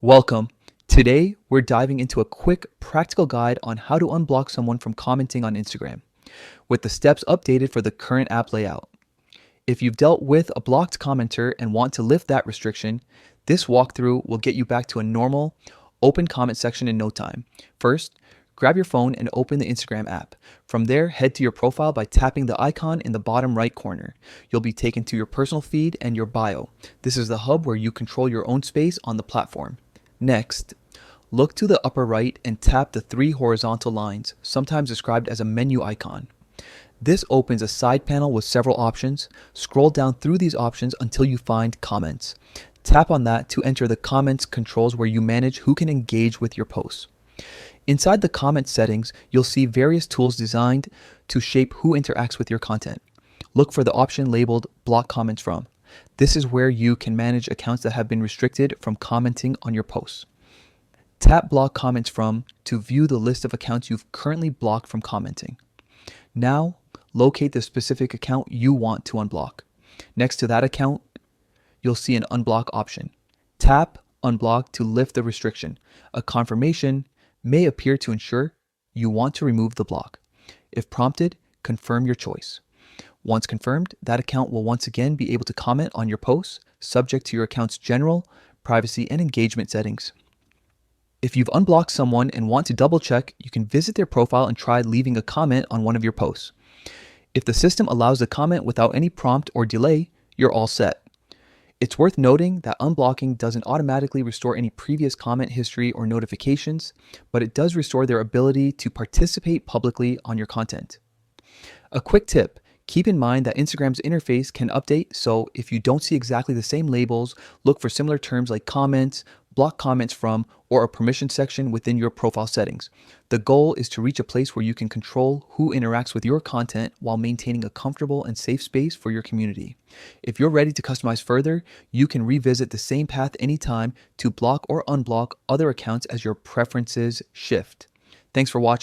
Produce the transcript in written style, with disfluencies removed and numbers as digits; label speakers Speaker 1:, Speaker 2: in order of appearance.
Speaker 1: Welcome. Today, we're diving into a quick, practical guide on how to unblock someone from commenting on Instagram, with the steps updated for the current app layout. If you've dealt with a blocked commenter and want to lift that restriction, this walkthrough will get you back to a normal, open comment section in no time. First, grab your phone and open the Instagram app. From there, head to your profile by tapping the icon in the bottom right corner. You'll be taken to your personal feed and your bio. This is the hub where you control your own space on the platform. Next, look to the upper right and tap the three horizontal lines, sometimes described as a menu icon. This opens a side panel with several options. Scroll down through these options until you find comments. Tap on that to enter the comments controls where you manage who can engage with your posts. Inside the comment settings, you'll see various tools designed to shape who interacts with your content. Look for the option labeled Block Comments From. This is where you can manage accounts that have been restricted from commenting on your posts. Tap Block Comments From to view the list of accounts you've currently blocked from commenting. Now, locate the specific account you want to unblock. Next to that account, you'll see an unblock option. Tap Unblock to lift the restriction. A confirmation may appear to ensure you want to remove the block. If prompted, confirm your choice. Once confirmed, that account will once again be able to comment on your posts, subject to your account's general, privacy, and engagement settings. If you've unblocked someone and want to double check, you can visit their profile and try leaving a comment on one of your posts. If the system allows the comment without any prompt or delay, you're all set. It's worth noting that unblocking doesn't automatically restore any previous comment history or notifications, but it does restore their ability to participate publicly on your content. A quick tip: keep in mind that Instagram's interface can update, so if you don't see exactly the same labels, look for similar terms like comments, block comments from, or a permission section within your profile settings. The goal is to reach a place where you can control who interacts with your content while maintaining a comfortable and safe space for your community. If you're ready to customize further, you can revisit the same path anytime to block or unblock other accounts as your preferences shift. Thanks for watching.